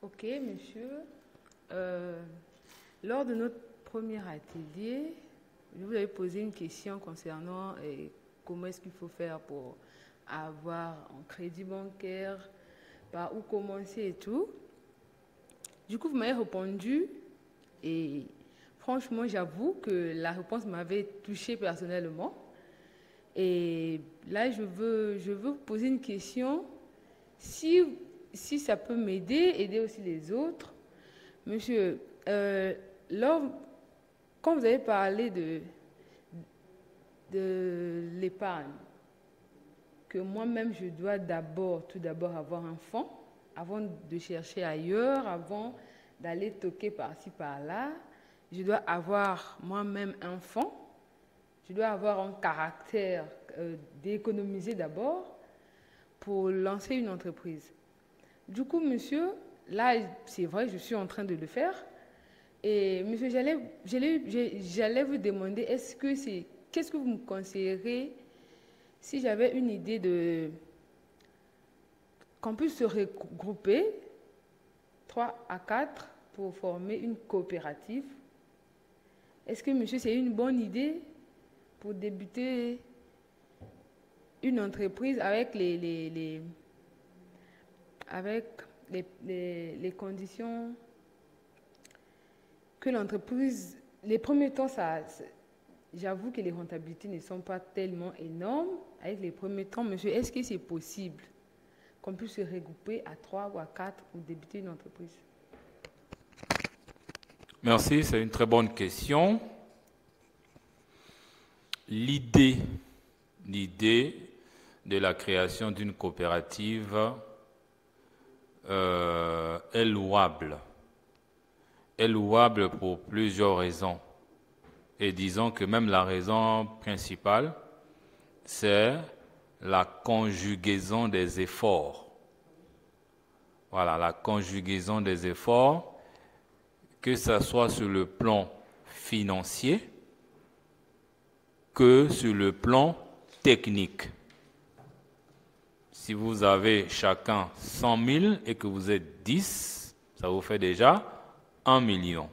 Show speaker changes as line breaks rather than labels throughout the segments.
Ok, monsieur. Lors de notre premier atelier, je vous avais posé une question concernant comment est-ce qu'il faut faire pour avoir un crédit bancaire, par où commencer et tout. Du coup, vous m'avez répondu et franchement, j'avoue que la réponse m'avait touchée personnellement. Et là, je veux vous poser une question. Si ça peut m'aider, aider aussi les autres. Monsieur, quand vous avez parlé de l'épargne, que moi-même, je dois tout d'abord avoir un fonds, avant de chercher ailleurs, avant d'aller toquer par-ci, par-là, je dois avoir moi-même un fonds, je dois avoir un caractère d'économiser d'abord pour lancer une entreprise. Du coup, monsieur, là, c'est vrai, je suis en train de le faire. Et monsieur, j'allais vous demander, qu'est-ce que vous me conseillerez si j'avais une idée qu'on puisse se regrouper 3 à 4 pour former une coopérative? Est-ce que, monsieur, c'est une bonne idée pour débuter une entreprise avec les conditions que l'entreprise, les premiers temps, j'avoue que les rentabilités ne sont pas tellement énormes. Avec les premiers temps, monsieur, est-ce que c'est possible qu'on puisse se regrouper à 3 ou à 4 pour débuter une entreprise?
Merci, c'est une très bonne question. L'idée de la création d'une coopérative est louable. Est louable pour plusieurs raisons. Et disons que même la raison principale, c'est la conjugaison des efforts. Voilà, la conjugaison des efforts, que ce soit sur le plan financier, que sur le plan technique. Si vous avez chacun 100 000 et que vous êtes 10, ça vous fait déjà 1 million.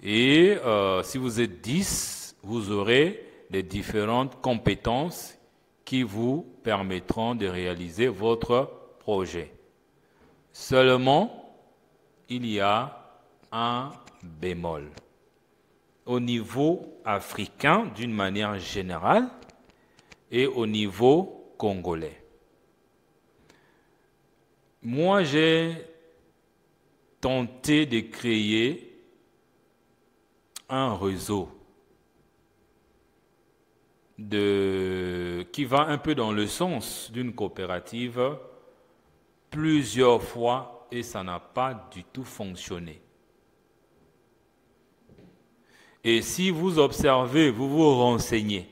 Et si vous êtes 10, vous aurez les différentes compétences qui vous permettront de réaliser votre projet. Seulement, il y a un bémol. Au niveau africain, d'une manière générale, et au niveau congolais. Moi, j'ai tenté de créer un réseau qui va un peu dans le sens d'une coopérative plusieurs fois et ça n'a pas du tout fonctionné. Et si vous observez, vous vous renseignez,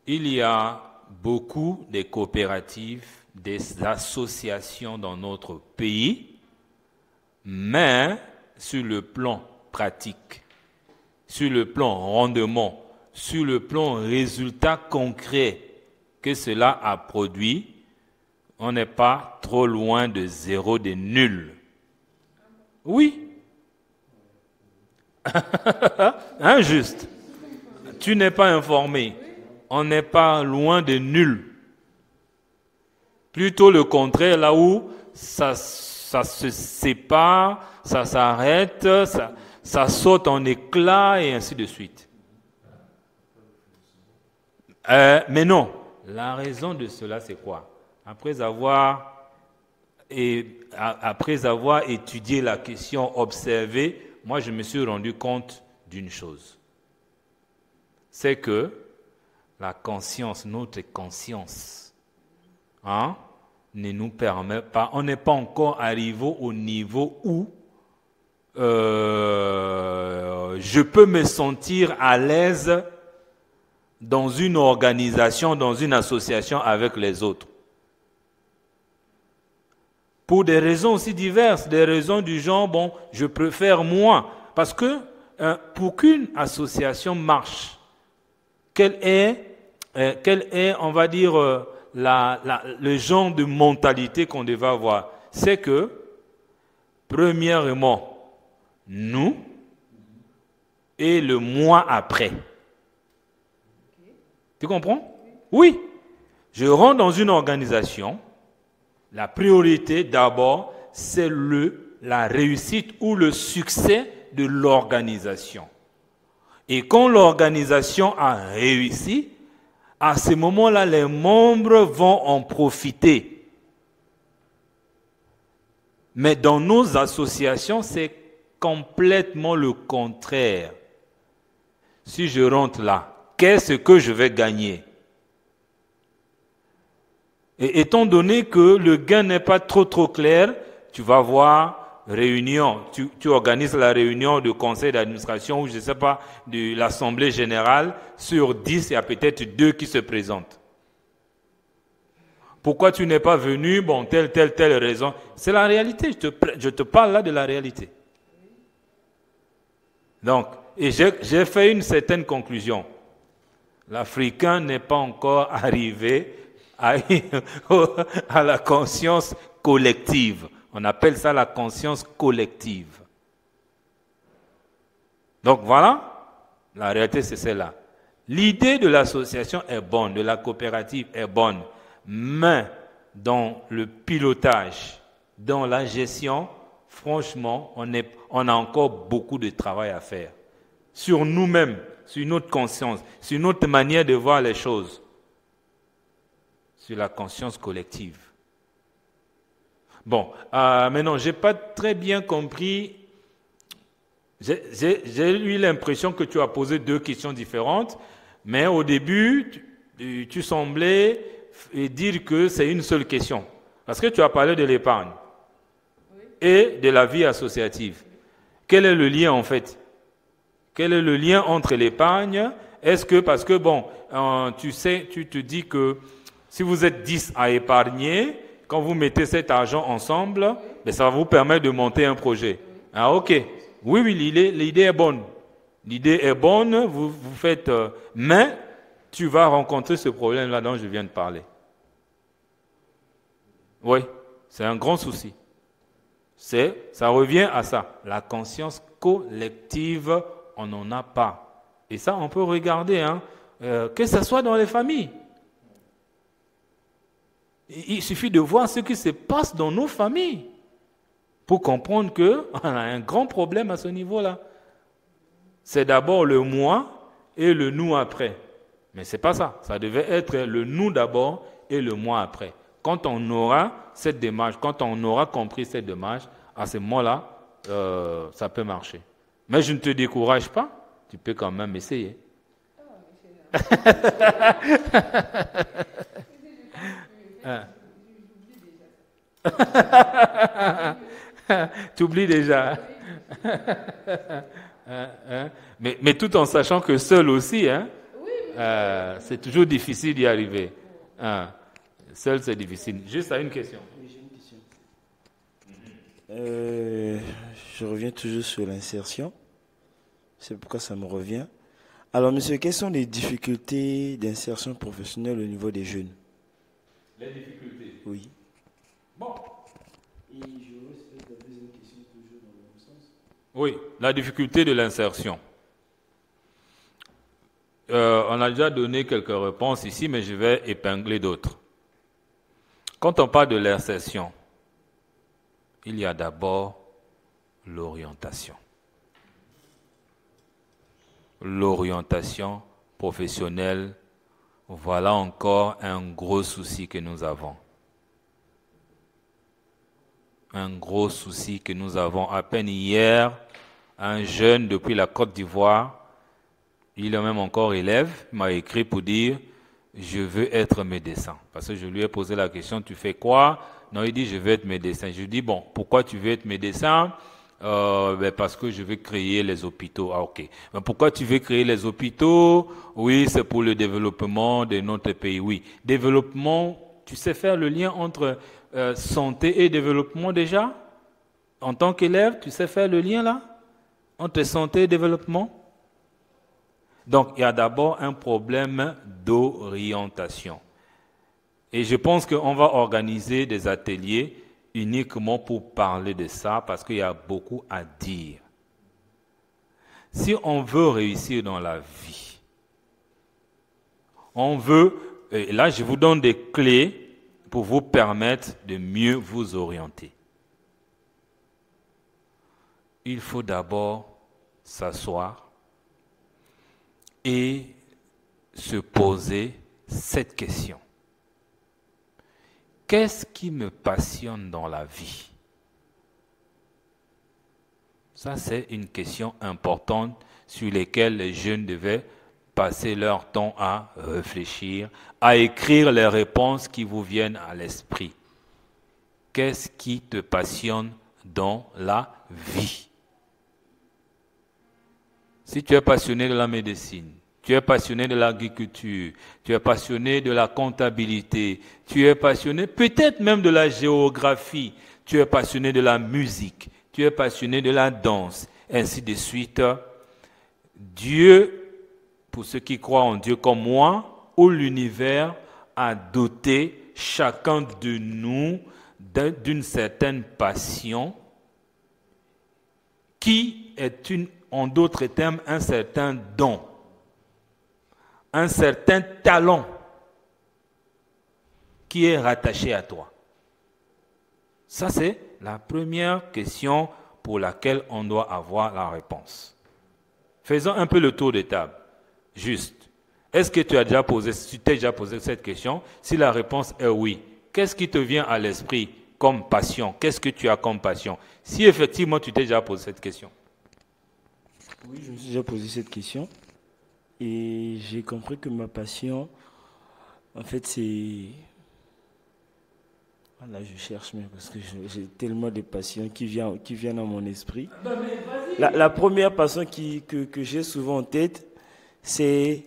il y a beaucoup de coopératives, des associations dans notre pays, mais sur le plan pratique, sur le plan rendement, sur le plan résultat concret que cela a produit, on n'est pas trop loin de zéro, de nul. Oui. Injuste. Tu n'es pas informé. On n'est pas loin de nul. Plutôt le contraire, là où ça se sépare, ça s'arrête, ça saute en éclats et ainsi de suite. Mais non, la raison de cela, c'est quoi? Après avoir étudié la question, observé, moi je me suis rendu compte d'une chose. C'est que la conscience, notre conscience, ne nous permet pas, on n'est pas encore arrivé au niveau où je peux me sentir à l'aise dans une organisation, dans une association avec les autres. Pour des raisons aussi diverses, des raisons du genre, bon, je préfère moi. Parce que pour qu'une association marche, quel est, on va dire, le genre de mentalité qu'on devait avoir? C'est que, premièrement, nous et le moi après. Tu comprends? Oui. Je rentre dans une organisation, la priorité d'abord, c'est la réussite ou le succès de l'organisation. Et quand l'organisation a réussi, à ce moment-là, les membres vont en profiter. Mais dans nos associations, c'est complètement le contraire. Si je rentre là, qu'est-ce que je vais gagner? Et étant donné que le gain n'est pas trop clair, tu vas voir réunion, tu organises la réunion de conseil d'administration ou je ne sais pas, de l'assemblée générale, sur 10, il y a peut-être 2 qui se présentent. Pourquoi tu n'es pas venu? Bon, telle raison. C'est la réalité, je te parle là de la réalité. Donc, et j'ai fait une certaine conclusion. L'Africain n'est pas encore arrivé à la conscience collective. On appelle ça la conscience collective. Donc voilà, la réalité c'est celle-là. L'idée de l'association est bonne, de la coopérative est bonne, mais dans le pilotage, dans la gestion, franchement, on a encore beaucoup de travail à faire. Sur nous-mêmes, sur notre conscience, sur notre manière de voir les choses. Sur la conscience collective. Bon, maintenant, je n'ai pas très bien compris. J'ai eu l'impression que tu as posé 2 questions différentes, mais au début, tu semblais dire que c'est une seule question. Parce que tu as parlé de l'épargne et de la vie associative. Quel est le lien en fait? Quel est le lien entre l'épargne? Est-ce que, parce que bon, tu te dis que si vous êtes 10 à épargner, quand vous mettez cet argent ensemble, ben ça va vous permettre de monter un projet. Ah ok. Oui, l'idée est bonne. L'idée est bonne, vous faites... mais tu vas rencontrer ce problème-là dont je viens de parler. Oui, c'est un grand souci. Ça revient à ça. La conscience collective, on n'en a pas. Et ça, on peut regarder, hein, que ce soit dans les familles. Il suffit de voir ce qui se passe dans nos familles pour comprendre qu'on a un grand problème à ce niveau-là. C'est d'abord le moi et le nous après. Mais ce n'est pas ça. Ça devait être le nous d'abord et le moi après. Quand on aura cette démarche, quand on aura compris cette démarche, à ce moment-là, ça peut marcher. Mais je ne te décourage pas. Tu peux quand même essayer. Tu oublies déjà. Mais tout en sachant que seul aussi, hein, c'est toujours difficile d'y arriver. Seul, c'est difficile. Juste à une question.
Oui, j'ai une question. Je reviens toujours sur l'insertion. C'est pourquoi ça me revient. Alors, monsieur, quelles sont les difficultés d'insertion professionnelle au niveau des jeunes?
Les difficultés?
Oui.
Bon.
Et je respecte la deuxième question toujours dans le même sens.
Oui, la difficulté de l'insertion. On a déjà donné quelques réponses ici, mais je vais épingler d'autres. Quand on parle de l'insertion, il y a d'abord l'orientation. L'orientation professionnelle, voilà encore un gros souci que nous avons. Un gros souci que nous avons. À peine hier, un jeune depuis la Côte d'Ivoire, il est même encore élève, m'a écrit pour dire « Je veux être médecin ». Parce que je lui ai posé la question « Tu fais quoi ?» Non, il dit « Je veux être médecin ». Je lui dis « Bon, pourquoi tu veux être médecin ?» Parce que je veux créer les hôpitaux. Ah ok. Mais pourquoi tu veux créer les hôpitaux? Oui, c'est pour le développement de notre pays. Oui. Développement, tu sais faire le lien entre santé et développement déjà? En tant qu'élève, tu sais faire le lien là entre santé et développement? Donc, il y a d'abord un problème d'orientation. Et je pense qu'on va organiser des ateliers uniquement pour parler de ça, parce qu'il y a beaucoup à dire. Si on veut réussir dans la vie, on veut, et là je vous donne des clés pour vous permettre de mieux vous orienter. Il faut d'abord s'asseoir et se poser cette question. Qu'est-ce qui me passionne dans la vie? Ça, c'est une question importante sur laquelle les jeunes devaient passer leur temps à réfléchir, à écrire les réponses qui vous viennent à l'esprit. Qu'est-ce qui te passionne dans la vie? Si tu es passionné de la médecine, tu es passionné de l'agriculture, tu es passionné de la comptabilité, tu es passionné peut-être même de la géographie, tu es passionné de la musique, tu es passionné de la danse, ainsi de suite. Dieu, pour ceux qui croient en Dieu comme moi, ou l'univers a doté chacun de nous d'une certaine passion qui est en d'autres termes, un certain don, un certain talent qui est rattaché à toi. Ça, c'est la première question pour laquelle on doit avoir la réponse. Faisons un peu le tour de table. Juste. Est-ce que tu t'es déjà posé cette question? Si la réponse est oui, qu'est-ce qui te vient à l'esprit comme passion? Qu'est-ce que tu as comme passion? Si effectivement tu t'es déjà posé cette question.
Oui, je me suis déjà posé cette question. Et j'ai compris que ma passion, en fait, c'est... Là, je cherche même parce que j'ai tellement de passions qui viennent à mon esprit. La première passion que j'ai souvent en tête, c'est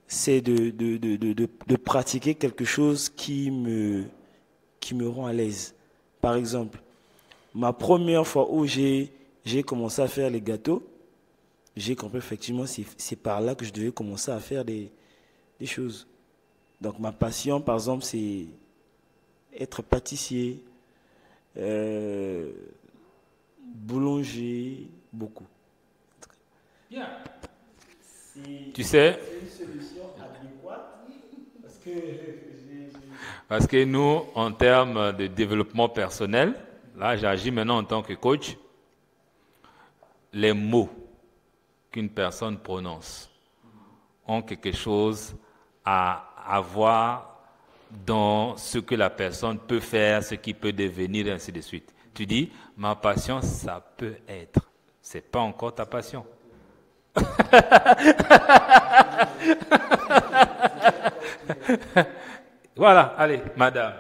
de pratiquer quelque chose qui me rend à l'aise. Par exemple, ma première fois où j'ai commencé à faire les gâteaux, j'ai compris effectivement c'est par là que je devais commencer à faire des choses. Donc ma passion, par exemple, c'est être pâtissier, boulanger, beaucoup.
Bien. Tu sais,
c'est une solution adéquate
parce que nous, en termes de développement personnel, là j'agis maintenant en tant que coach, les mots qu'une personne prononce ont quelque chose à avoir dans ce que la personne peut faire, ce qui peut devenir, et ainsi de suite. Tu dis, ma passion, ça peut être. C'est pas encore ta passion. Voilà, allez, madame.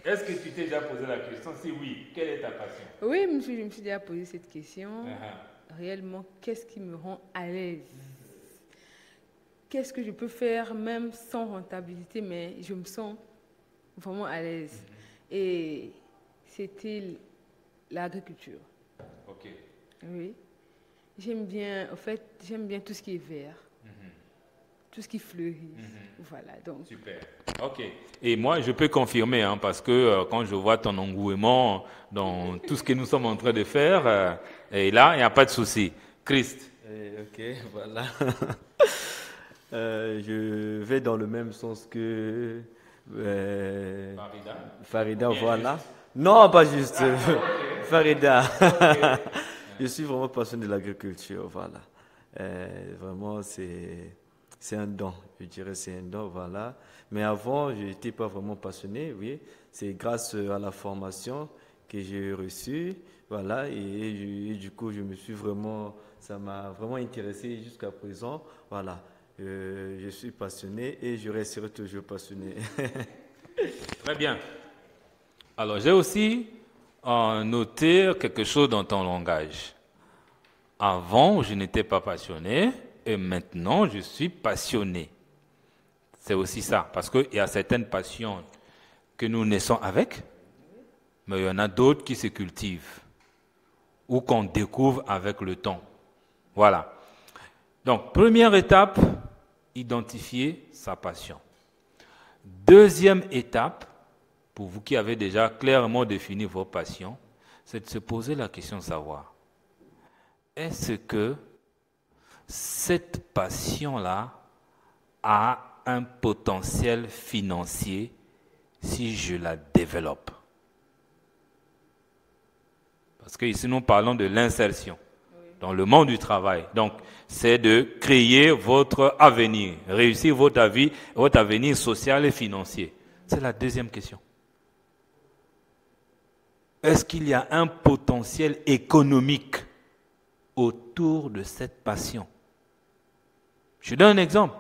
Est-ce que tu t'es déjà posé la question? Si oui, quelle est ta passion?
Oui, je me suis déjà posé cette question. Réellement, qu'est-ce qui me rend à l'aise? Qu'est-ce que je peux faire même sans rentabilité, mais je me sens vraiment à l'aise. Et c'était l'agriculture.
Ok.
Oui. J'aime bien tout ce qui est vert, tout ce qui fleurit. Voilà, donc.
Super. Ok. Et moi, je peux confirmer, parce que quand je vois ton engouement dans tout ce que nous sommes en train de faire, et là, il n'y a pas de souci. Christ.
Ok, voilà. Je vais dans le même sens que Farida, voilà. Non, pas juste. Farida. Je suis vraiment passionné de l'agriculture, voilà. Vraiment, c'est un don, je dirais c'est un don, voilà. Mais avant, je n'étais pas vraiment passionné, oui. C'est grâce à la formation que j'ai reçue, voilà. Et du coup, ça m'a vraiment intéressé jusqu'à présent, voilà. Je suis passionné et je resterai toujours passionné.
Très bien. Alors, j'ai aussi noté quelque chose dans ton langage. Avant, je n'étais pas passionné et maintenant, je suis passionné. C'est aussi ça, parce qu'il y a certaines passions que nous naissons avec mais il y en a d'autres qui se cultivent ou qu'on découvre avec le temps. Voilà. Donc, première étape, identifier sa passion. Deuxième étape, pour vous qui avez déjà clairement défini vos passions, c'est de se poser la question de savoir, est-ce que cette passion-là a un potentiel financier si je la développe? Parce que ici nous parlons de l'insertion dans le monde du travail. Donc, c'est de créer votre avenir, réussir votre avenir social et financier. C'est la deuxième question. Est-ce qu'il y a un potentiel économique autour de cette passion? Je donne un exemple.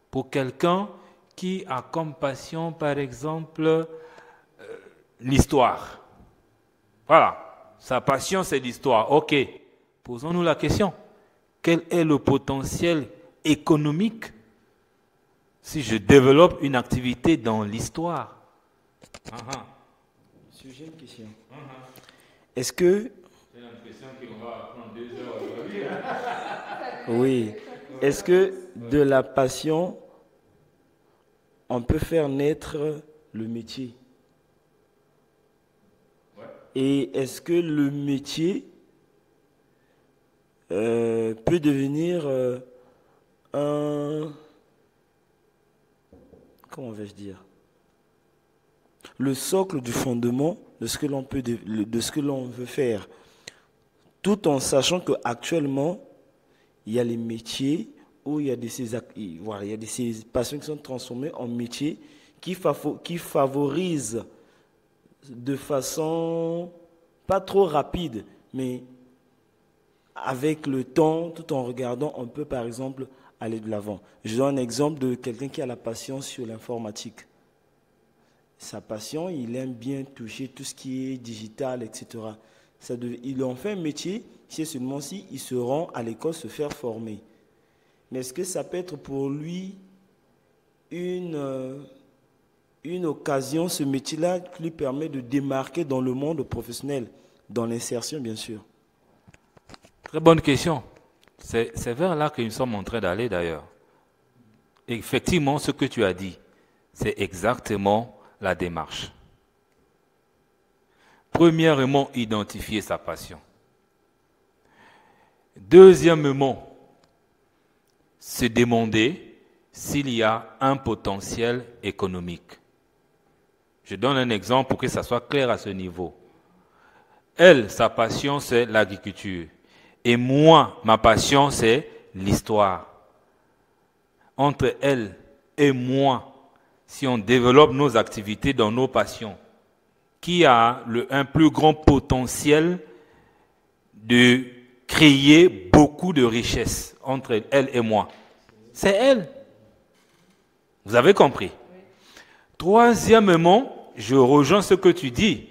Pour quelqu'un qui a comme passion, par exemple, l'histoire. Voilà. Sa passion, c'est l'histoire. Ok. Posons-nous la question. Quel est le potentiel économique si je développe une activité dans l'histoire?
J'ai une question. Est-ce que...
J'ai l'impression qu'on va prendre 2 heures aujourd'hui.
Oui. Est-ce que de la passion, on peut faire naître le métier?
Ouais.
Et est-ce que le métier peut devenir un... Comment vais-je dire? Le socle du fondement de ce que l'on peut, de ce que l'on veut faire, tout en sachant qu'actuellement, il y a les métiers où il y a ces passions qui sont transformées en métiers qui favorisent de façon pas trop rapide, mais avec le temps, tout en regardant, on peut par exemple aller de l'avant. Je donne un exemple de quelqu'un qui a la passion sur l'informatique. Sa passion, il aime bien toucher tout ce qui est digital, etc. Il en fait un métier, si seulement si il se rend à l'école se faire former. Mais est-ce que ça peut être pour lui une occasion, ce métier-là, qui lui permet de démarquer dans le monde professionnel, dans l'insertion, bien sûr?
Très bonne question. C'est vers là que nous sommes en train d'aller d'ailleurs. Effectivement, ce que tu as dit, c'est exactement la démarche. Premièrement, identifier sa passion. Deuxièmement, se demander s'il y a un potentiel économique. Je donne un exemple pour que ça soit clair à ce niveau. Elle, sa passion, c'est l'agriculture. Et moi, ma passion, c'est l'histoire. Entre elle et moi, si on développe nos activités dans nos passions, qui a un plus grand potentiel de créer beaucoup de richesses entre elle et moi? C'est elle. Vous avez compris? Troisièmement, je rejoins ce que tu dis,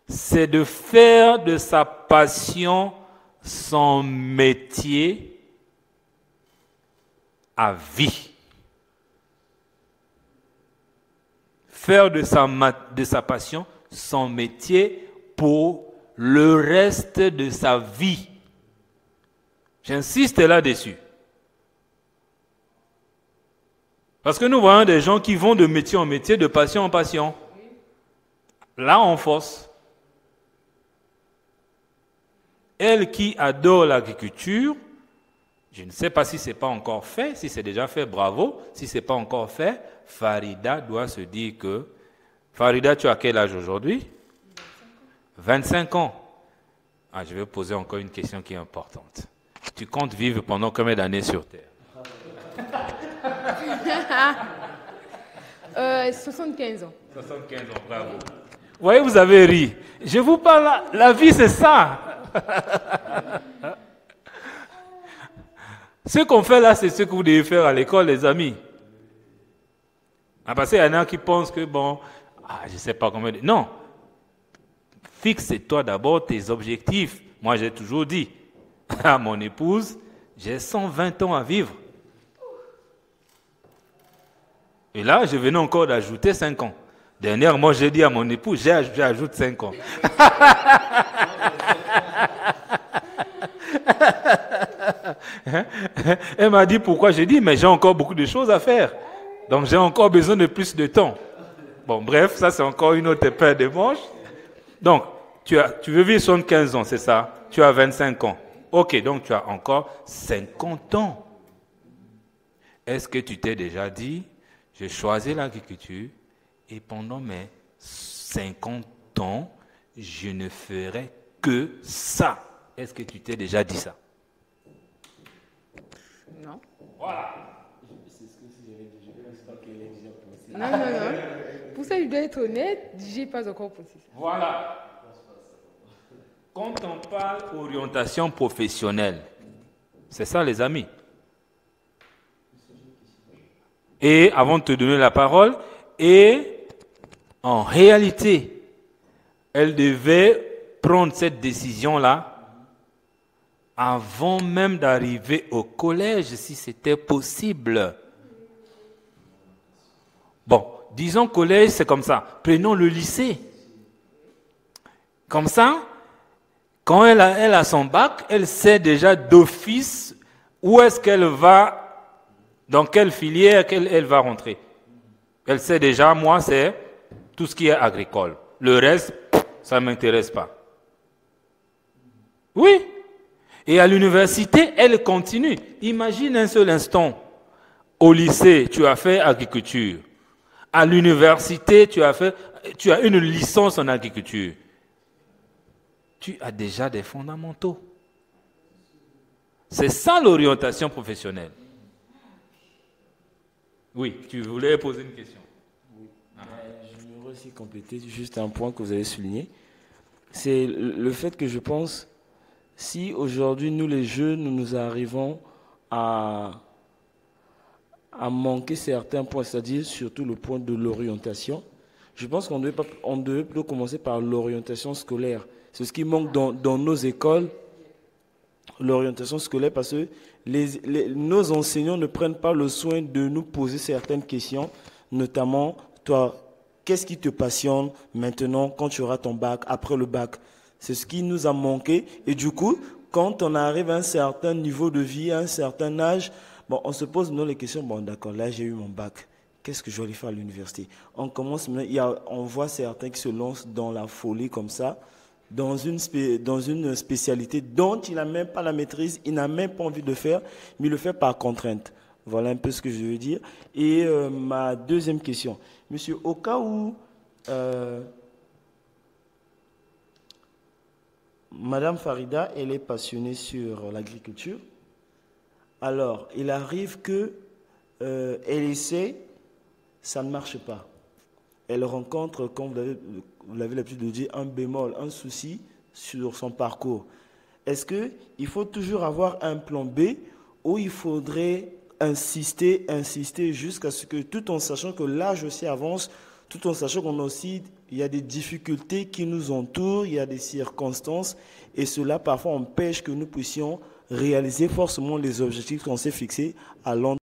c'est de faire de sa passion son métier à vie. Faire de sa passion son métier pour le reste de sa vie. J'insiste là-dessus. Parce que nous voyons des gens qui vont de métier en métier, de passion en passion. Là, on force. Elle qui adore l'agriculture, je ne sais pas si ce n'est pas encore fait, si c'est déjà fait, bravo. Si ce n'est pas encore fait, Farida doit se dire que... Farida, tu as quel âge aujourd'hui? 25 ans. Ah, je vais poser encore une question qui est importante. Tu comptes vivre pendant combien d'années sur Terre?
75 ans.
75 ans, bravo. Vous voyez, vous avez ri. Je vous parle, la vie c'est ça. Ce qu'on fait là, c'est ce que vous devez faire à l'école, les amis. Parce qu'il y en a qui pensent que, je ne sais pas combien de... Non. Fixe-toi d'abord tes objectifs. Moi, j'ai toujours dit à mon épouse, j'ai 120 ans à vivre. Et là, je venais encore d'ajouter 5 ans. Dernièrement, j'ai dit à mon époux, j'ajoute 5 ans. Elle m'a dit pourquoi. J'ai dit, mais j'ai encore beaucoup de choses à faire. Donc j'ai encore besoin de plus de temps. Bon, bref, ça c'est encore une autre paire de manches. Donc, tu veux vivre 75 ans, c'est ça? Tu as 25 ans. Ok, donc tu as encore 50 ans. Est-ce que tu t'es déjà dit, j'ai choisi l'agriculture et pendant mes 50 ans, je ne ferai que ça? Est-ce que tu t'es déjà dit ça?
Non.
Voilà.
Non. Pour ça, je dois être honnête, j'ai pas encore pensé ça.
Voilà. Quand on parle orientation professionnelle, c'est ça les amis. Et avant de te donner la parole, et en réalité, elle devait prendre cette décision-là avant même d'arriver au collège, si c'était possible. Bon, disons collège, c'est comme ça. Prenons le lycée. Comme ça, quand elle a son bac, elle sait déjà d'office où est-ce qu'elle va, dans quelle filière elle va rentrer. Elle sait déjà, moi, c'est tout ce qui est agricole. Le reste, ça ne m'intéresse pas. Oui. Et à l'université, elle continue. Imagine un seul instant. Au lycée, tu as fait agriculture. À l'université, tu as une licence en agriculture. Tu as déjà des fondamentaux. C'est ça l'orientation professionnelle. Oui, tu voulais poser une question.
Je voudrais aussi compléter juste un point que vous avez souligné. C'est le fait que je pense, si aujourd'hui nous les jeunes, nous arrivons à manquer certains points, c'est-à-dire surtout le point de l'orientation, je pense qu'on devait plutôt commencer par l'orientation scolaire. C'est ce qui manque dans nos écoles, l'orientation scolaire, parce que nos enseignants ne prennent pas le soin de nous poser certaines questions, notamment, toi, qu'est-ce qui te passionne maintenant quand tu auras ton bac, après le bac? C'est ce qui nous a manqué. Et du coup, quand on arrive à un certain niveau de vie, à un certain âge, bon, on se pose nous les questions, bon d'accord, là j'ai eu mon bac. Qu'est-ce que je vais aller faire à l'université? On commence maintenant, on voit certains qui se lancent dans la folie comme ça, dans une spécialité dont il n'a même pas la maîtrise, il n'a même pas envie de faire, mais il le fait par contrainte. Voilà un peu ce que je veux dire. Et ma deuxième question. Monsieur, au cas où Madame Farida, elle est passionnée sur l'agriculture, alors il arrive que elle essaie, ça ne marche pas. Elle rencontre, comme vous l'avez l'habitude de dire, un bémol, un souci sur son parcours. Est-ce qu'il faut toujours avoir un plan B ou il faudrait insister jusqu'à ce que, tout en sachant que l'âge aussi avance, tout en sachant qu'on a aussi, il y a des difficultés qui nous entourent, il y a des circonstances, et cela parfois empêche que nous puissions réaliser forcément les objectifs qu'on s'est fixés à long